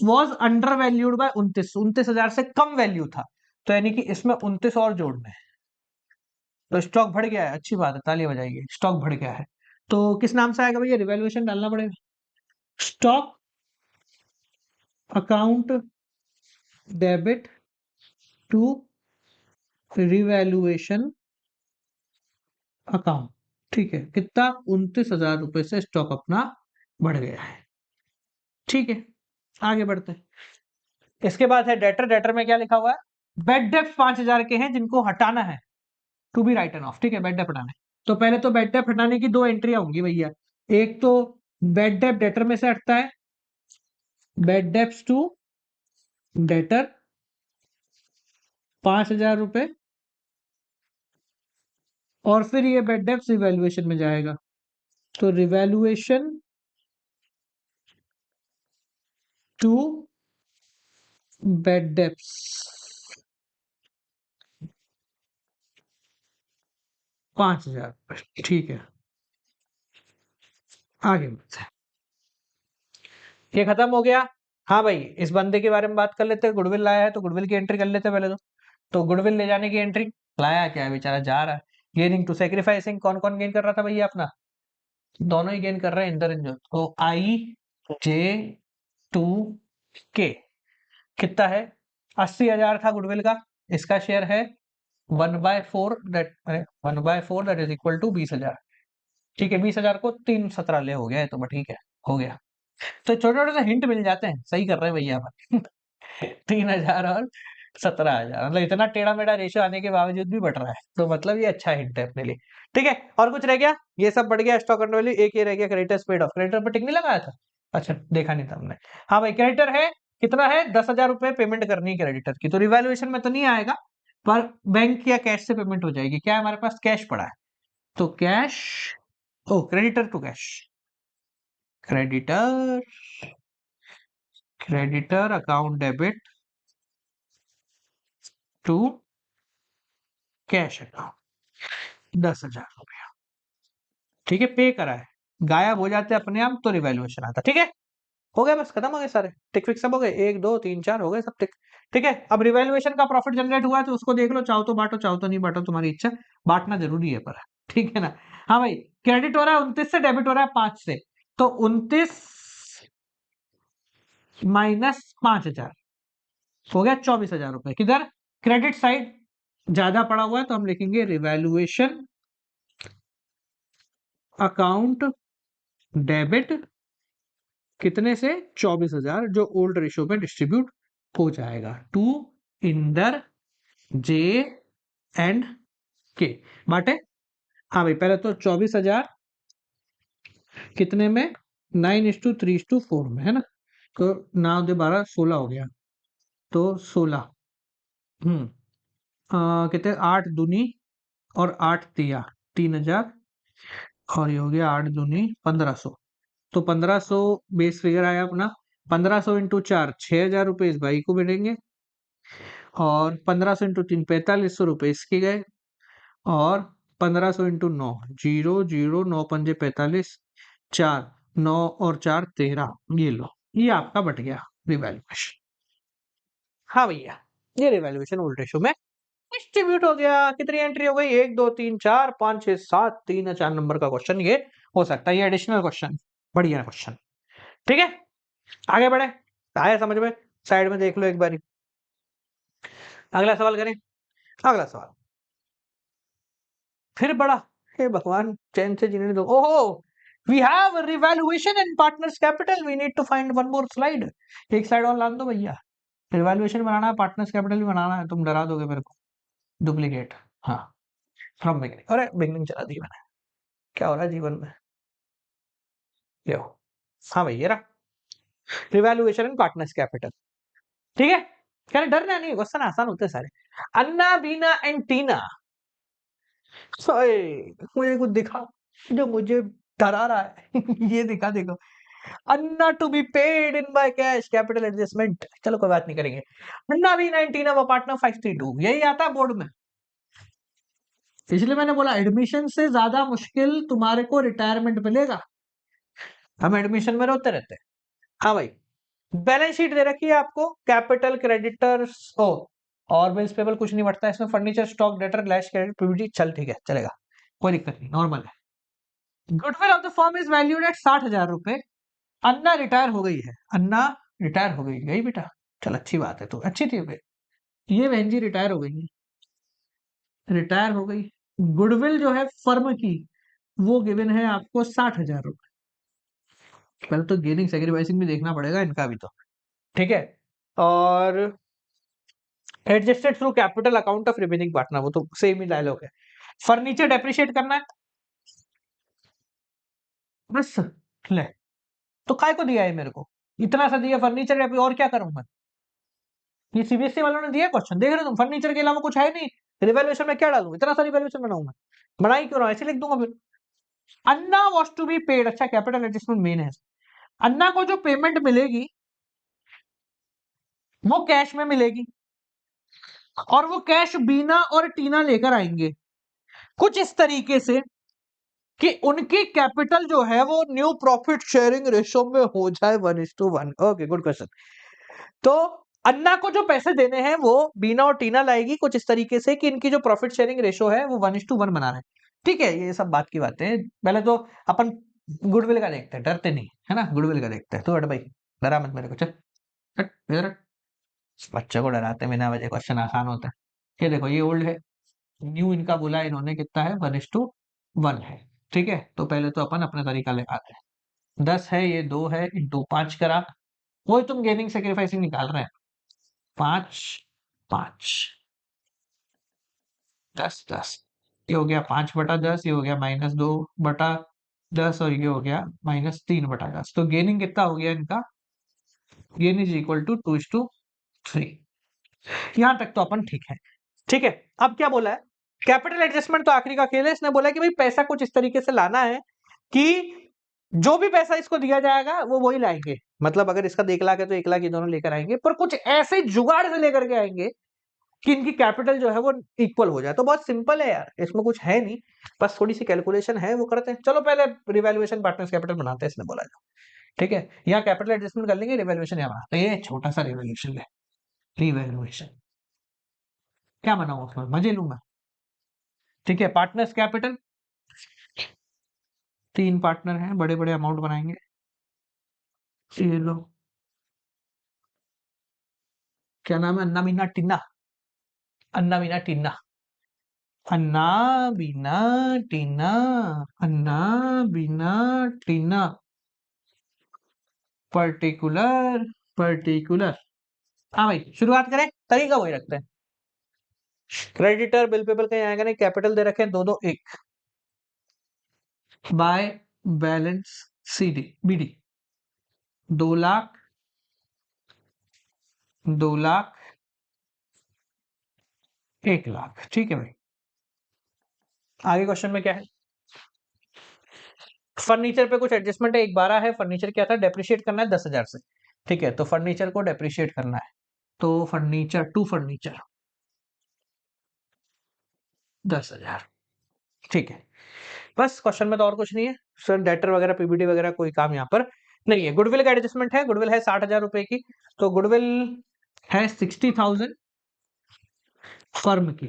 was under valued bye 29,000 से कम वैल्यू था, तो यानी कि इसमें 29 और जोड़ना है, तो स्टॉक बढ़ गया है, अच्छी बात है, ताली बजाइए, स्टॉक बढ़ गया है। तो किस नाम से आएगा भैया, रिवैल्यूएशन डालना पड़ेगा, stock account debit to revaluation account. ठीक है, कितना, 29,000 रुपए से स्टॉक अपना बढ़ गया है। ठीक है, आगे बढ़ते हैं। इसके बाद है डेटर। डेटर में क्या लिखा हुआ है, बेड डेप्ट 5,000 के हैं जिनको हटाना है, टू बी राइटन ऑफ। ठीक है, बेड डेप्ट हटाना है, तो पहले तो बेड डेप्ट हटाने की दो एंट्रियां होंगी भैया। एक तो बेड डेप्ट डेटर में से हटता है, बेड डेप्ट टू डेटर 5,000 रुपए, और फिर ये बेड डेप्ट रिवैल्यूएशन में जाएगा, तो रिवैल्यूएशन टू बेड डेप्ट 5,000 रुपए। ठीक है, आगे बढ़ते हैं। ये खत्म हो गया। हाँ भाई, इस बंदे के बारे में बात कर लेते हैं, गुडविल लाया है तो गुडविल की एंट्री कर लेते हैं पहले तो गुडविल ले जाने की एंट्री, लाया क्या है बेचारा, जा रहा है। गेनिंग टू सेक्रीफाइसिंग, कौन कौन गेन कर रहा था भैया अपना, दोनों ही गेन कर रहे हैं, इंदर इंजन। तो I/J/2K कितना है, 80,000 था गुडविल का, इसका शेयर है 1/4, that 1/4 that is equal to 20,000। ठीक है, 20,000 को 3 17 ले हो गया है, तो ठीक है, हो गया। तो छोटे छोटे से हिंट मिल जाते हैं, सही कर रहे हैं भैया अपन। 3,000 और 17,000, मतलब इतना टेढ़ा मेढ़ा रेशियो आने के बावजूद भी बढ़ रहा है, तो मतलब ये अच्छा हिंट है अपने लिए। ठीक है, और कुछ रह गया, ये सब बढ़ गया स्टॉक अंडर वैल्यू। एक ये रह गया, क्रेडिटर्स पेड ऑफ। क्रेडिटर पर टिक नहीं लगाया था, अच्छा देखा नहीं था हमने। हाँ भाई, क्रेडिटर है, कितना है, 10,000 रुपए पेमेंट करनी है क्रेडिटर की, तो रिवैल्यूएशन में तो नहीं आएगा, पर बैंक या कैश से पेमेंट हो जाएगी। क्या है हमारे पास, कैश पड़ा है, तो cash, oh creditor to cash, creditor, creditor account debit to cash account, 10,000 रुपया। ठीक है, पे करा है, गायब हो जाते अपने आप तो रिवैल्यूएशन आता। ठीक है, हो गया, बस खत्म हो गए सारे टिक फिक्स, सब हो गए, 1 2 3 4 हो गए सब टिक। ठीक है, अब रिवैल्यूएशन का प्रॉफिट जनरेट हुआ है तो उसको देख लो, चाहो तो बांटो, चाहो तो नहीं बांटो, तुम्हारी इच्छा, बांटना जरूरी है पर। ठीक है ना। हाँ भाई, क्रेडिट हो रहा है 29 से, डेबिट हो रहा है 5 से, तो 29 माइनस 5,000 हो गया 24,000 रुपए। किधर, क्रेडिट साइड ज्यादा पड़ा हुआ है, तो हम लिखेंगे रिवैल्यूएशन अकाउंट डेबिट कितने से, 24,000, जो ओल्ड रेशियो में डिस्ट्रीब्यूट हो जाएगा टू इंदर, जे एंड के। बाटे, हाँ भाई, पहले तो 24,000 कितने में, 9:3:4 में है ना, तो 9 दे 12 16 हो गया, तो 16। कितने, 8 दूनी और 8 तिया 3000, और ये हो गया 8 दूनी 1500। तो 1500 बेस फिगर आया अपना। 1500 इंटू 4 6000 रुपये इस भाई को मिलेंगे, और 1500 इंटू 3 4500 रुपये इसके गए, और 1500 इंटू 9 0 0 9 पंजे 45, 4 9 और 4 13। ये लो, ये आपका बट गया रिवैल्यूएशन। हाँ भैया, ये रिवैल्यूएशन वोल्ट रेशो में डिस्ट्रीब्यूट हो गया। कितनी एंट्री हो गई, 1 2 3 4 5 6 7, 3 या 4 नंबर का क्वेश्चन ये हो सकता है, ये एडिशनल क्वेश्चन, बढ़िया क्वेश्चन। ठीक है, आगे बढ़े, आया समझ में, साइड में देख लो एक बारी। अगला सवाल करें, अगला सवाल फिर बड़ा, हे भगवान चैन से जीने दो। ओहो, we have revaluation and partners capital, we need to find one more slide. एक स्लाइड और लान दो भैया, रिवैल्यूएशन बनाना है, पार्टनर्स कैपिटल भी बनाना है, तुम डरा दोगे मेरे को। डुप्लीकेट, हाँ, फ्रॉम बिगिनिंग, अरे बिगिनिंग चला दी मैंने, क्या हो रहा है जीवन में, ये हो, हाँ भाई ये रहा रिवैल्यूएशन एंड पार्टनर्स कैपिटल। ठीक है, क्या डरना नहीं, क्वेश्चन आसान होते हैं सारे। अन्ना बीना एंड टीना, मुझे कुछ दिखा जो मुझे डरा रहा है ये दिखा, देखो, Anna to be paid in by cash capital adjustment, चलो कोई बात नहीं करेंगे। अन्ना बी 19 वो पार्टनर 532, यही आता है बोर्ड में, इसलिए मैंने बोला एडमिशन से ज्यादा मुश्किल तुम्हारे को रिटायरमेंट मिलेगा, हम एडमिशन में रोते रहते हैं। हाँ भाई, बैलेंस शीट दे रखी है आपको, कैपिटल क्रेडिटर्स हो और बिल्स पेबल कुछ नहीं बढ़ता है इसमें, फर्नीचर स्टॉक डेटर लैश क्रेडिट पीवीटी, चल ठीक है चलेगा, कोई दिक्कत नहीं, नॉर्मल है। Goodwill of the firm is valued at 60,000 रुपए। अन्ना रिटायर हो गई है, अन्ना रिटायर हो गई, गई बेटा, चल अच्छी बात है, तो अच्छी थी बे। ये बहन जी रिटायर हो गई है, रिटायर हो गई। गुडविल जो है फर्म की, वो गिवन है आपको 60,000 रुपए। पहले तो गेनिंग सेक्रीफाइसिंग भी देखना पड़ेगा इनका भी तो, ठीक है। और adjusted through capital account of remaining partner, वो तो सेम ही डायलॉग है। फर्नीचर डेप्रिशिएट करना है बस, ले, तो काय को दिया है मेरे को, इतना सा दिया फर्नीचर, और क्या करूं मैं, ये सीबीएसई वालों ने दिया क्वेश्चन, देख रहे तुम, फर्नीचर के अलावा कुछ है नहीं, रिवैल्यूएशन में क्या डालूं, इतना सा रिवैल्यूएशन बनाऊं मैं, बनाई क्यों रहा, ऐसे लिख दूंगा फिर। अन्ना वॉज टू बी पेड, अच्छा कैपिटल एडजस्टमेंट मेन है, अन्ना को जो पेमेंट मिलेगी वो कैश में मिलेगी, और वो कैश बीना और टीना लेकर आएंगे कुछ इस तरीके से कि उनकी कैपिटल जो है वो न्यू प्रॉफिट शेयरिंग रेशो में हो जाए 1:1। Okay, good question. तो अन्ना को जो पैसे देने हैं वो बीना और टीना लाएगी कुछ इस तरीके से कि इनकी जो प्रॉफिट शेयरिंग रेशो है वो 1:1 बना रहे हैं। ठीक है, ये सब बात की बातें हैं, पहले तो अपन गुडविल का देखते हैं, डरते नहीं है ना, गुडविल का देखते हैं। तो हट भाई, डरा मत मेरे को, चल हट इधर हट। बच्चों को डराते बिना वजह, क्वेश्चन आसान होता है। ये देखो, ये ओल्ड है, न्यू इनका बोला इन्होंने कितना है, 1:1 है। ठीक है, तो पहले तो अपन अपना तरीका लगाते हैं। 10 है, ये 2 है, इंटू 5 करा, वही तुम गेनिंग सेक्रीफाइसिंग निकाल रहे हैं, 5 5 10 10, ये हो गया 5/10, ये हो गया -2/10, और ये हो गया -3/10। तो गेनिंग कितना हो गया इनका, गेन इज इक्वल टू 2:3। यहां तक तो अपन ठीक है। ठीक है, अब क्या बोला है, कैपिटल एडजस्टमेंट तो आखिरी का खेल है, इसने बोला कि भाई पैसा कुछ इस तरीके से लाना है कि जो भी पैसा इसको दिया जाएगा वो वही लाएंगे, मतलब अगर इसका 1 लाख है तो 1 लाख ये दोनों लेकर आएंगे, पर कुछ ऐसे जुगाड़ से लेकर के आएंगे कि इनकी कैपिटल जो है वो इक्वल हो जाए। तो बहुत सिंपल है यार, इसमें कुछ है नहीं, बस थोड़ी सी कैलकुलेशन है, वो करते हैं। चलो पहले रिवैल्यूएशन पार्टनर्स कैपिटल बनाते हैं, इसने बोला जो, ठीक है, यहाँ कैपिटल एडजस्टमेंट कर लेंगे, रिवैल्यूएशन यहाँ बनाते हैं। ये छोटा सा रिवैल्यूएशन है, रिवैल्यूएशन क्या बनाऊं उसमें, मजे लूंगा। ठीक है, पार्टनर्स कैपिटल, 3 पार्टनर हैं, बड़े बड़े अमाउंट बनाएंगे, ये लो, क्या नाम है, अन्ना मीना टिन्ना, अन्ना मीना टिन्ना, अन्ना बीना टीना, अन्ना बीना टीना, पर्टिकुलर पर्टिकुलर। हाँ भाई, शुरुआत करें, तरीका वही रखते हैं। क्रेडिटर बिल पेबल कहीं आएगा नहीं, कैपिटल दे रखे हैं 2 2 1, by balance C D B D, 2 lakh 2 lakh 1,00,000। ठीक है भाई, आगे क्वेश्चन में क्या है? फर्नीचर पे कुछ एडजस्टमेंट है। एक 12 है, फर्नीचर क्या था, डेप्रिशिएट करना है 10,000 से। ठीक है, तो फर्नीचर को डेप्रिशिएट करना है, तो फर्नीचर टू फर्नीचर 10,000। ठीक है, बस क्वेश्चन में तो और कुछ नहीं है सर, डेटर वगैरह पीबीडी वगैरह कोई काम यहाँ पर नहीं है। गुडविल का एडजस्टमेंट है, गुडविल है 60,000 रुपए की, तो गुडविल है 60,000 फर्म की।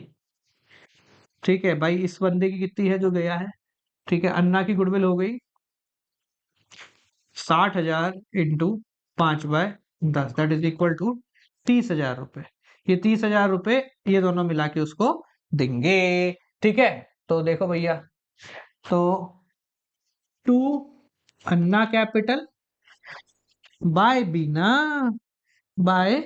ठीक है भाई, इस बंदे की कितनी है जो गया है? ठीक है, अन्ना की गुडविल हो गई 60,000 into 5/10, that is equal to 30,000 रुपए। ये 30,000 रुपए ये दोनों मिला के उसको देंगे। ठीक है, तो देखो भैया, तो to Anna capital by Beena by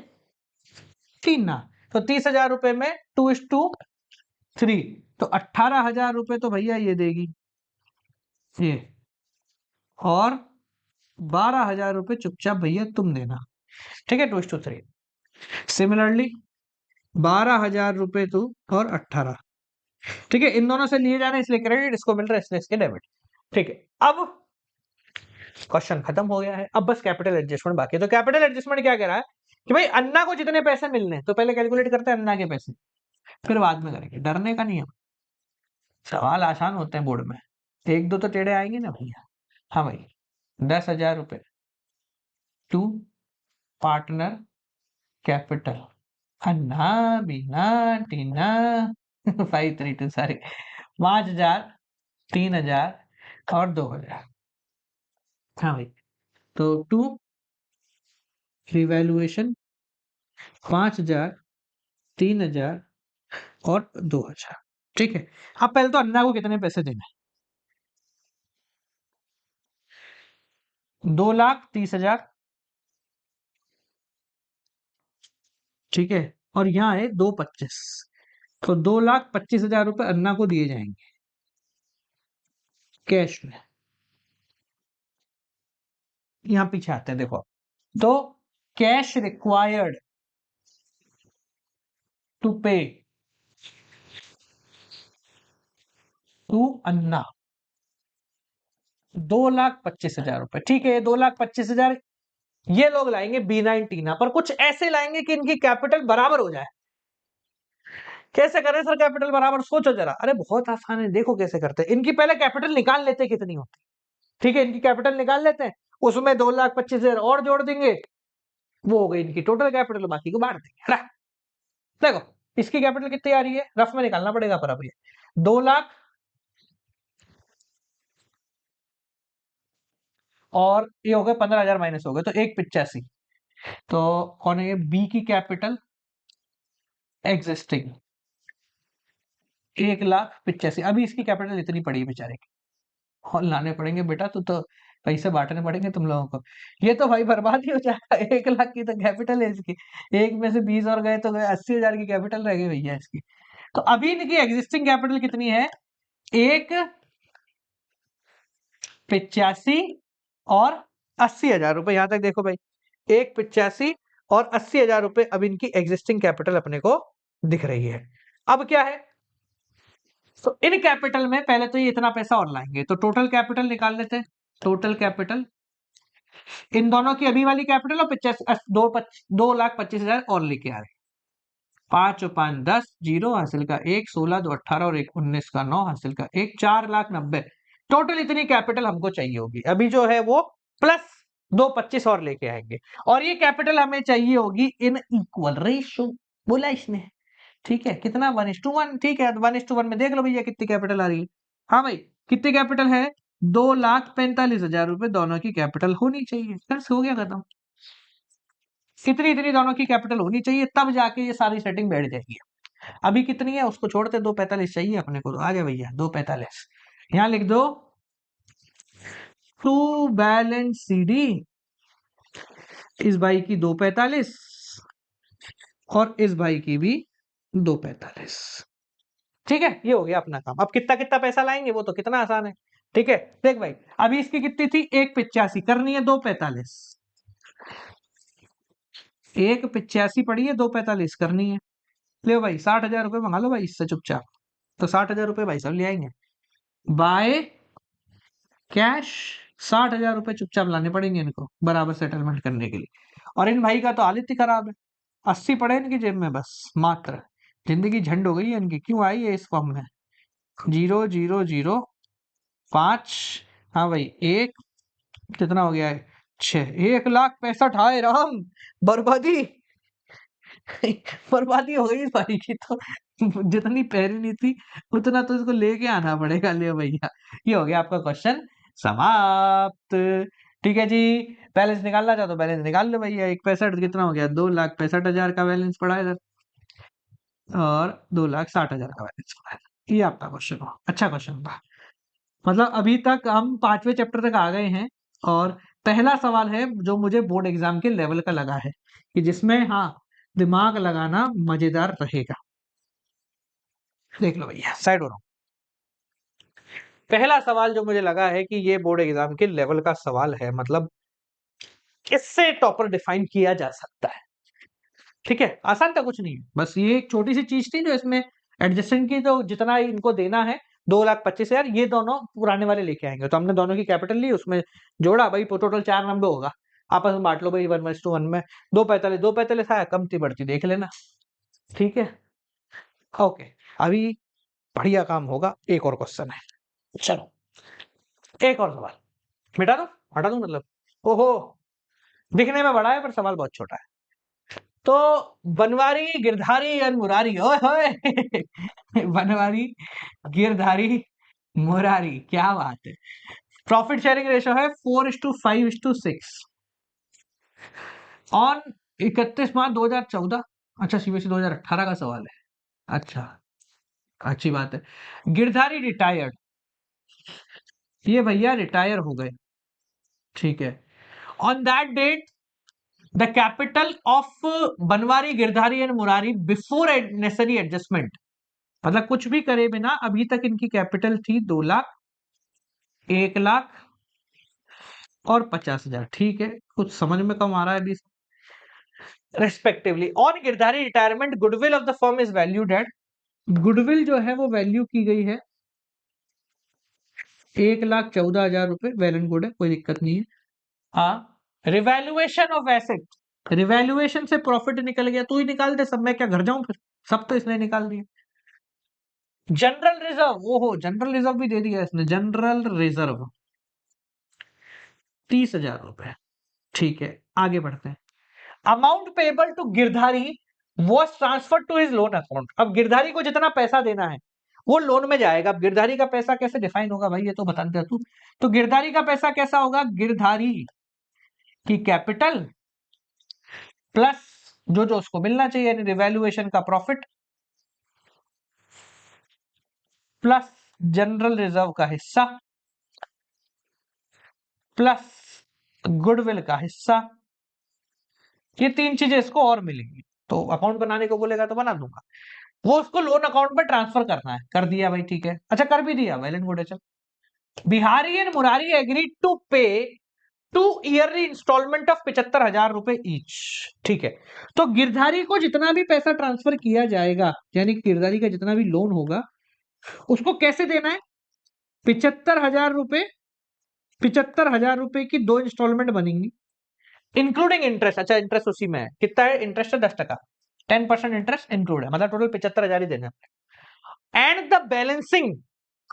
Tina, तो 30,000 रुपए में 2:3, तो 18,000 रुपए तो भैया ये देगी ये, और 12,000 रुपए चुपचाप भैया तुम देना। ठीक है, 2:3। सिमिलरली 12,000 रुपए तू और 18। ठीक है, इन दोनों से लिए जा रहे हैं इसलिए क्रेडिट, इसको मिल रहा है इसलिए इसके डेबिट। ठीक है, अब क्वेश्चन खत्म हो गया है, अब बस कैपिटल एडजस्टमेंट बाकी है। तो कैपिटल एडजस्टमेंट क्या कह रहा है कि भाई अन्ना को जितने पैसे मिलने हैं, तो पहले कैलकुलेट करते हैं अन्ना के पैसे, फिर बाद में करेंगे, डरने का नहीं है। सवाल आसान होते हैं बोर्ड में, एक दो तो टेढ़े आएंगे ना भैया। हाँ भाई, 10,000 रुपए to partner capital Anna Bina Tina 532 sorry 5,000, 3,000 और 2,000। हाँ भाई, तो टू रिवैल्यूएशन 5,000, 3,000 और 2,000। ठीक है, अब पहले तो अन्ना को कितने पैसे देने हैं? 2,30,000। ठीक है, और यहाँ है 2,25, तो 2,25,000 रुपए अन्ना को दिए जाएंगे कैश में। यहाँ पीछे आते हैं देखो, तो कैश रिक्वायर्ड टू पे टू अन्ना 2,25,000 रुपए। ठीक है, 2,25,000 ये लोग लाएंगे B9 टीना पर, कुछ ऐसे लाएंगे कि इनकी कैपिटल बराबर हो जाए। कैसे करें सर कैपिटल बराबर? सोचो जरा, अरे बहुत आसान है, देखो कैसे करते हैं। इनकी पहले कैपिटल निकाल लेते हैं कितनी होती। ठीक है, इनकी कैपिटल निकाल लेते हैं, उसमें 2,25,000 और जोड़ देंगे, वो हो गई इनकी टोटल कैपिटल, बाकी को बांट देंगे, है ना? देखो इसकी कैपिटल कितनी आ रही है, रफ में निकालना पड़ेगा पर अभी 2,00,000 और ये हो गए 15,000 माइनस हो गए, तो 1,85। तो कौन है ये? बी की कैपिटल एग्जिस्टिंग 1,85,000। अभी इसकी कैपिटल इतनी पड़ी है बेचारे की, और लाने पड़ेंगे बेटा, तो पैसे बांटने पड़ेंगे तुम लोगों को। ये तो भाई बर्बाद ही हो जाएगा। 1,00,000 की तो कैपिटल है इसकी, एक में से 20 और गए तो गए, 80,000 की कैपिटल रह गई भैया इसकी। तो अभी इनकी एग्जिस्टिंग कैपिटल कितनी है? 1,85 और 80,000 रुपए। यहां तक देखो भाई, 1,85 और 80,000 रुपए अब इनकी एग्जिस्टिंग कैपिटल अपने को दिख रही है। अब क्या है, तो इन कैपिटल में पहले तो ये इतना पैसा और लाएंगे, तो टोटल कैपिटल निकाल लेते हैं। टोटल कैपिटल इन दोनों की अभी वाली कैपिटल और 2,25,000 और लेके आ रहे। 5 और 5 10, 0 हासिल का 1, 16 2 18 और 1 19 का 9 हासिल का 1, 4,90,000 टोटल इतनी कैपिटल हमको चाहिए होगी। अभी जो है वो प्लस 2,25 और लेके आएंगे, और ये कैपिटल हमें चाहिए होगी इन इक्वल रेशियो, बोला इसने। ठीक है, कितना 1:1। ठीक है, 1:1 में देख लो भैया कितनी कैपिटल आ रही है। हाँ भाई, कितनी कैपिटल है? 2,45,000 रुपए दोनों की कैपिटल होनी चाहिए, बस हो गया खत्म। इतनी इतनी दोनों की कैपिटल होनी चाहिए, तब जाके ये सारी सेटिंग बैठ जाएगी। अभी कितनी है उसको छोड़ते, 2,45 चाहिए अपने को, तो आ जाए भैया 2,45 यहां लिख दो। टू बैलेंस CD इस भाई की 2,45 और इस भाई की भी 2,45। ठीक है, ये हो गया अपना काम। अब कितना कितना पैसा लाएंगे वो तो कितना आसान है। ठीक है, देख भाई, अभी इसकी कितनी थी? 1,85 करनी है 2,45, 1,85 पड़ी है, 2,45 करनी है। ले भाई 60,000 रुपये मंगा लो भाई इससे चुपचाप। तो 60,000 रुपये भाई साहब ले आएंगे बाय कैश। 60,000 रुपये चुपचाप लाने पड़ेंगे इनको बराबर सेटलमेंट करने के लिए। और इन भाई का तो हालत ही खराब है, 80 पड़े इनकी जेब में बस मात्र। जिंदगी झंड हो गई है इनकी, क्यों आई है इस फॉर्म में। 0,0,0,5, हाँ भाई एक, कितना हो गया है 6, 1,65,000 बर्बादी। बर्बादी हो गई इस भाई की तो। जितनी पहली थी उतना तो इसको लेके आना पड़ेगा। ले भैया, ये हो गया आपका क्वेश्चन समाप्त। ठीक है जी, बैलेंस निकालना चाहो तो बैलेंस निकाल लो भैया। 1,65 कितना हो गया, 2,65,000 का बैलेंस पड़ा है इधर, और 2,60,000 का बैलेंस पड़ा है। ये आपका क्वेश्चन हो, अच्छा क्वेश्चन था। मतलब अभी तक हम 5वें चैप्टर तक आ गए हैं, और पहला सवाल है जो मुझे बोर्ड एग्जाम के लेवल का लगा है, कि जिसमें हाँ दिमाग लगाना मजेदार रहेगा। देख लो भैया, साइड हो रहा हूं। पहला सवाल जो मुझे लगा है कि ये बोर्ड एग्जाम के लेवल का सवाल है, मतलब इससे टॉपर डिफाइन किया जा सकता है। ठीक है, आसान था कुछ नहीं है, बस ये एक छोटी सी चीज थी जो इसमें एडजस्टेंट की, तो जितना इनको देना है 2,25,000 ये दोनों पुराने वाले लेके आएंगे। तो हमने दोनों की कैपिटल ली, उसमें जोड़ा भाई, टोटल 4 नंबर होगा, आपस में बांट लो भाई 1:1 में। 2,45 आया, कमती बढ़ती देख लेना। ठीक है, ओके। अभी बढ़िया काम होगा, एक और क्वेश्चन है, चलो एक और सवाल। मिटा दो, हटा दो मतलब, ओहो दिखने में बड़ा है पर सवाल बहुत छोटा है। तो बनवारी गिरधारी एंड मुरारी, ओए होए बनवारी गिरधारी मुरारी, क्या बात है। प्रॉफिट शेयरिंग रेशो है 4:5:6 ऑन 31 मार्च 2014। अच्छा, सीबीएसई 2018 का सवाल है, अच्छा अच्छी बात है। गिरधारी रिटायर्ड, ये भैया रिटायर हो गए, ठीक है। On that date the capital of Banwari Girdhari and Murari before necessary adjustment, मतलब कुछ भी करे बिना अभी तक इनकी कैपिटल थी 2,00,000, 1,00,000 और 50,000। ठीक है, कुछ समझ में कम आ रहा है अभी respectively. On Girdhari retirement goodwill of the firm is valued at, goodwill जो है वो वैल्यू की गई है 1,14,000 रुपए, वेल एंड गुड है, कोई दिक्कत नहीं है। हाँ, रिवैल्यूएशन ऑफ एसेट, रिवैल्यूएशन से प्रॉफिट निकल गया, तू ही निकाल दे सब, मैं क्या घर जाऊं फिर, सब तो इसने निकाल दिया। जनरल रिजर्व, ओहो जनरल रिजर्व भी दे दिया इसने, जनरल रिजर्व 30,000 रुपए, ठीक है आगे बढ़ते हैं। Amount payable to Girdhari was transfer to his loan account, अब गिरधारी को जितना पैसा देना है वो लोन में जाएगा। अब गिरधारी का पैसा कैसे डिफाइन होगा भाई, ये तो बता दे तू। तो गिरधारी का पैसा कैसा होगा, गिरधारी की कैपिटल प्लस जो जो उसको मिलना चाहिए, यानी रिवैल्यूएशन का प्रॉफिट, प्लस जनरल रिजर्व का हिस्सा, प्लस गुडविल का हिस्सा, ये 3 चीजें इसको और मिलेंगी। तो अकाउंट बनाने को बोलेगा तो बना दूंगा, वो उसको लोन अकाउंट में ट्रांसफर करना है, कर दिया भाई, ठीक है। अच्छा कर भी दिया, वेल एंड गुड है। चल, Bihari and Murari agreed to pay 2 yearly instalment of 75,000 रुपए ईच, ठीक है। तो गिरधारी को जितना भी पैसा ट्रांसफर किया जाएगा, यानी गिरधारी का जितना भी लोन होगा, उसको कैसे देना है, 75,000 रुपए, 75,000 रुपए की 2 इंस्टॉलमेंट बनेंगी, इंक्लूडिंग इंटरेस्ट। अच्छा इंटरेस्ट उसी में है, कितना है इंटरेस्ट है, 10%, 10% इंटरेस्ट इंक्लूड है, मतलब टोटल 75,000 ही देना है। And the balancing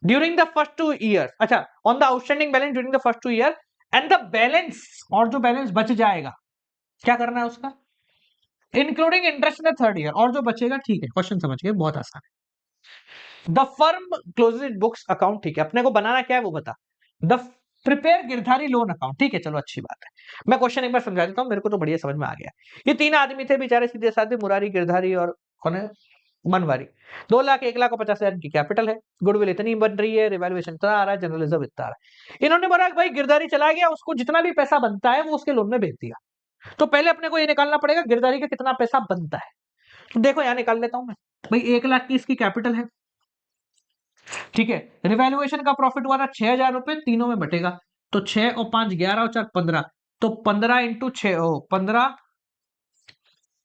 during the first 2 year, अच्छा on the outstanding balance during the first 2 year, and the balance, और जो बैलेंस बच जाएगा क्या करना है उसका, including interest in the 3rd year, और जो बचेगा, ठीक है क्वेश्चन समझ गए, बहुत आसान है। The firm closes it books account, ठीक है, अपने को बनाना क्या है वो बता। The prepare Girdhari loan account, ठीक है चलो अच्छी बात है। मैं क्वेश्चन एक बार समझा देता हूं, मेरे को तो बढ़िया समझ में आ गया। ये 3 आदमी थे बेचारे सीधे साधे, मुरारी गिरधारी और कौन है, बनवारी। 2,00,000, 1,50,000 की कैपिटल है, गुडविल इतनी बन रही है, रिवैल्यूएशन इतना आ रहा है, जनरल रिजर्व इतना आ रहा है। इन्होंने बोला भाई गिरधारी चला गया, उसको जितना भी पैसा बनता है वो उसके लोन में भेज दिया। तो पहले अपने को ये निकालना पड़ेगा गिरधारी का कितना पैसा बनता है। तो देखो यहां निकाल लेता हूं मैं भाई, 1,00,000 की इसकी कैपिटल है, ठीक है। रिवैल्यूएशन का प्रॉफिट हुआ था 6,000 रुपए, तीनों में बटेगा, तो 6 और 5 11 और 4 15, तो 15 इंटू 6 15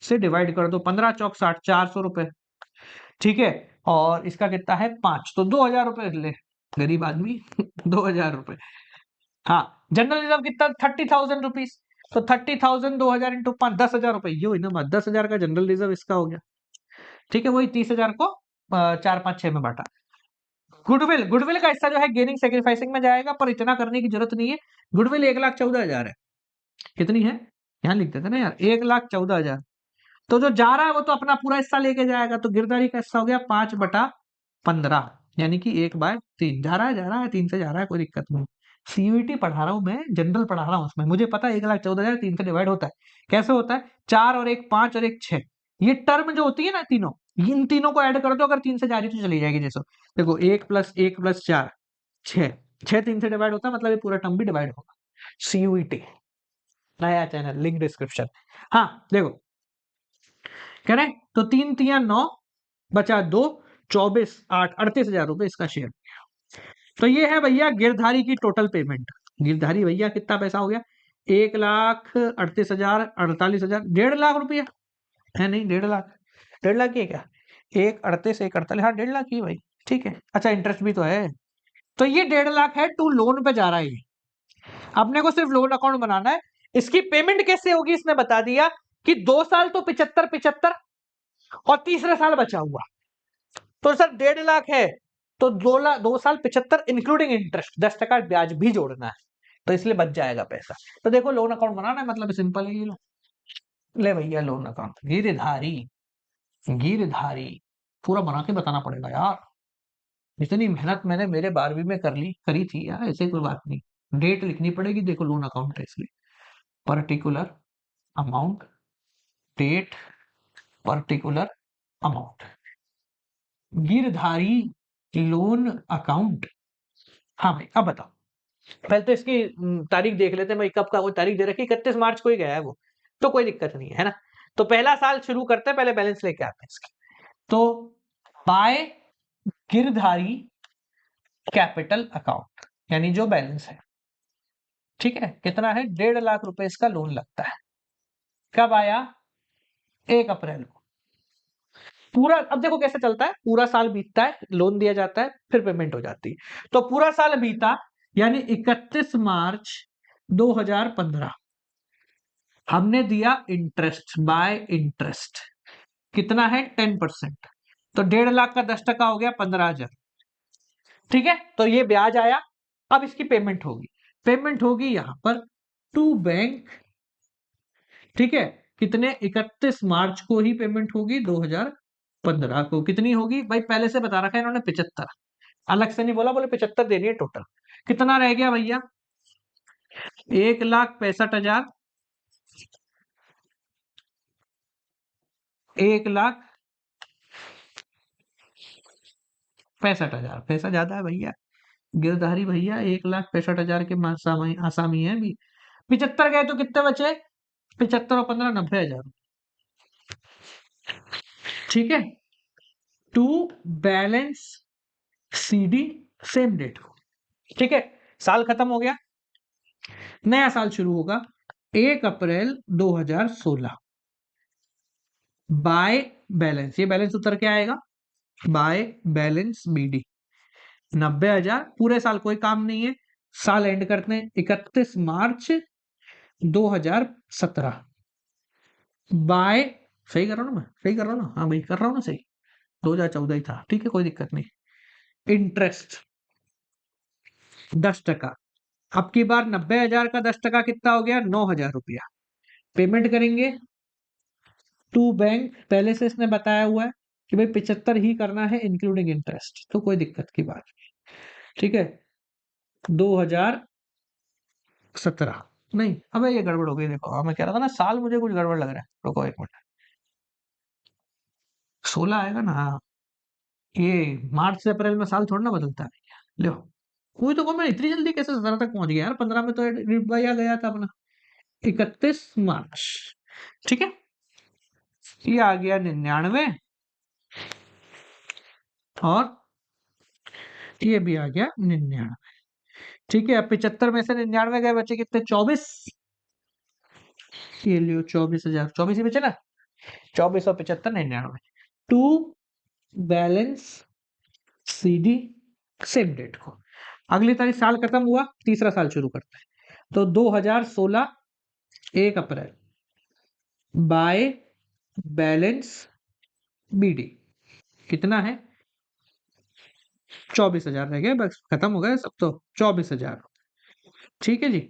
से डिवाइड कर दो, 15 चौक 60, 400 रुपए, ठीक है, और इसका कितना है 5, तो 2,000 रुपए ले, गरीब आदमी 2,000 रुपए। हाँ, जनरल रिजर्व कितना 30,000 रुपीज, तो 30,000 2,000 इंटू 5 10,000 रुपए, ये हुई ना बात, 10,000 का जनरल रिजर्व इसका हो गया। ठीक है, वही 30,000 को 4 5 6 में बांटा। गुडविल, गुडविल का हिस्सा जो है गेनिंग सेक्रीफाइसिंग में जाएगा, पर इतना करने की जरूरत नहीं है। गुडविल 1,14,000 है, कितनी है यहाँ लिख देते ना यार, 1,14,000। तो जो जा रहा है वो तो अपना पूरा हिस्सा लेके जाएगा, तो गिरदारी का हिस्सा हो गया 5/15, यानी कि 1/3 जा रहा है 3 से जा रहा है, कोई दिक्कत नहीं। सीयूईटी पढ़ा रहा हूं मैं, जनरल पढ़ा रहा हूं उसमें, मुझे पता है 1,14,000 3 से डिवाइड होता है। कैसे होता है, 4 और 1 5 और 1 6, ये टर्म जो होती है ना तीनों, इन तीनों को ऐड कर दो, अगर 3 से जा रही तो चली जाएगी। जैसे देखो 1 + 1 + 4 6, 6 3 से डिवाइड होता है, मतलब ये पूरा टर्म भी डिवाइड होगा। सीयूईटी नया चैनल, लिंक डिस्क्रिप्शन। हाँ देखो, कह रहे तो 3 3 9 बचा 2, 24 8 38,000 रुपए इसका शेयर। तो ये है भैया गिरधारी की टोटल पेमेंट। गिरधारी भैया कितना पैसा हो गया, 1,38,000 48,000, 1,50,000 रुपया है, नहीं 1,50,000, 1,50,000 की है क्या, 1,38 1,48, हाँ 1,50,000 की है भाई। ठीक है, अच्छा इंटरेस्ट भी तो है, तो ये 1,50,000 है, टू लोन पे जा रहा है ये। अपने को सिर्फ लोन अकाउंट बनाना है। इसकी पेमेंट कैसे होगी इसने बता दिया कि 2 साल तो 75 75 और तीसरे साल बचा हुआ, तो सर 1,50,000 है, तो 2 लाख 2 साल 75 इंक्लूडिंग इंटरेस्ट, 10% ब्याज भी जोड़ना है, तो इसलिए बच जाएगा पैसा। तो देखो लोन अकाउंट बनाना है, मतलब सिंपल है, ये लो ले भैया लोन अकाउंट, गिरधारी, गिरधारी पूरा बना के बताना पड़ेगा यार, इतनी मेहनत मैंने मेरे 12वीं में करी थी यार, ऐसे कोई बात नहीं। डेट लिखनी पड़ेगी, देखो लोन अकाउंट है इसलिए, particular amount, date, particular amount, Girdhari loan account. हाँ भाई अब बताओ, पहले तो इसकी तारीख देख लेते हैं भाई, कब का कोई तारीख दे रखी, 31 मार्च को ही गया है वो, तो कोई दिक्कत नहीं है ना। तो पहला साल शुरू करते हैं, पहले बैलेंस लेके आते हैं इसकी। तो बाय गिरधारी कैपिटल अकाउंट, यानी जो बैलेंस है, ठीक है, कितना है 1,50,000 रुपए इसका लोन लगता है। कब आया, 1 अप्रैल को। पूरा, अब देखो कैसे चलता है, पूरा साल बीतता है, लोन दिया जाता है, फिर पेमेंट हो जाती है। तो पूरा साल बीता, यानी 31 मार्च 2015, हमने दिया इंटरेस्ट बाय इंटरेस्ट, कितना है 10%, तो 1,50,000 का 10% हो गया 15,000। ठीक है, तो ये ब्याज आया। अब इसकी पेमेंट होगी, पेमेंट होगी यहां पर टू बैंक, ठीक है, कितने 31 मार्च को ही पेमेंट होगी 2015 को। कितनी होगी भाई, पहले से बता रखा है इन्होंने 75, अलग से नहीं बोला, बोले 75 देनी है टोटल। कितना रह गया भैया, 1,65,000, 1,65,000, पैसा ज्यादा है भैया, गिरधारी भैया 1,65,000 के आसामी आसामी है भी। 75 गए तो कितने बचे, 75 और 15 90,000। ठीक है, to balance C D same date को। ठीक है, साल खत्म हो गया, नया साल शुरू होगा 1 अप्रैल 2016, बाय बैलेंस, ये बैलेंस उतर के आएगा, बाय बैलेंस बीडी 90,000, पूरे साल कोई काम नहीं है, साल एंड करते हैं 31 मार्च 2017, बाय, सही कर रहा हूं ना मैं, सही कर रहा हूं ना, हाँ भाई कर रहा हूं ना सही, 2014 ही था, ठीक है कोई दिक्कत नहीं। इंटरेस्ट 10%, अब की बार 90,000 का 10% कितना हो गया, 9,000 रुपया। पेमेंट करेंगे टू बैंक, पहले से इसने बताया हुआ है कि भाई 75 ही करना है इंक्लूडिंग इंटरेस्ट, तो कोई दिक्कत की बात नहीं। ठीक है, 2017, नहीं अबे ये गड़बड़ हो गई, देखो मैं कह रहा था ना साल, मुझे कुछ गड़बड़ लग रहा है, रुको 1 मिनट, 16 आएगा ना, हाँ, ये मार्च से अप्रैल में साल थोड़ा ना बदलता है। लो, कोई तो, मैं इतनी जल्दी कैसे 17 तक पहुंच गया यार, 15 में तो रिवाया गया था अपना, 31 मार्च। ठीक है, ये आ गया 99, और ये भी आ गया 99। ठीक है, अब 75 में से 99 गए, बचे कितने 24, ये लियो 24,000, 24 ही बचे ना, 24 और 75 99, to balance C D same date को। अगली तारीख, साल खत्म हुआ, तीसरा साल शुरू करते हैं। तो 2016 1 अप्रैल बाय बैलेंस बीडी कितना है? 24,000 रह गए, बस खत्म हो गए सब। तो 24,000, ठीक है जी।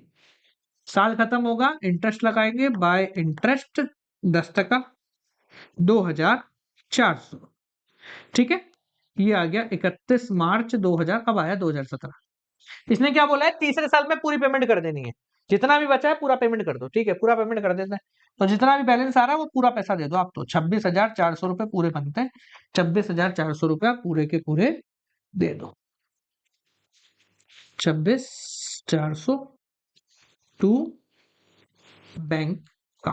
साल खत्म होगा, इंटरेस्ट लगाएंगे बाय इंटरेस्ट 10%, 2,400, ठीक है। ये आ गया 31 मार्च 2000, कब आया? 2017। इसने क्या बोला है? तीसरे साल में पूरी पेमेंट कर देनी है, जितना भी बचा है पूरा पेमेंट कर दो, ठीक है, पूरा पेमेंट कर देते हैं। तो जितना भी बैलेंस आ रहा है वो पूरा पैसा दे दो आप। तो 26,400 रुपए पूरे बनते हैं, 26,400 रुपया पूरे के पूरे दे दो। 26,400 टू बैंक का,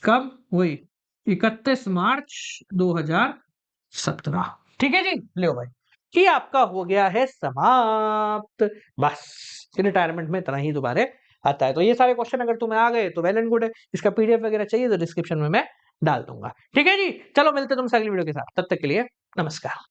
कब? वही 31 मार्च 2017, ठीक है जी। लो भाई, ये आपका हो गया है समाप्त। बस रिटायरमेंट में इतना ही दोबारा आता है। तो ये सारे क्वेश्चन अगर तुम्हें आ गए तो वेल एंड गुड है। इसका पीडीएफ वगैरह चाहिए तो डिस्क्रिप्शन में मैं डाल दूंगा, ठीक है जी। चलो मिलते हैं तुमसे अगली वीडियो के साथ, तब तक के लिए नमस्कार।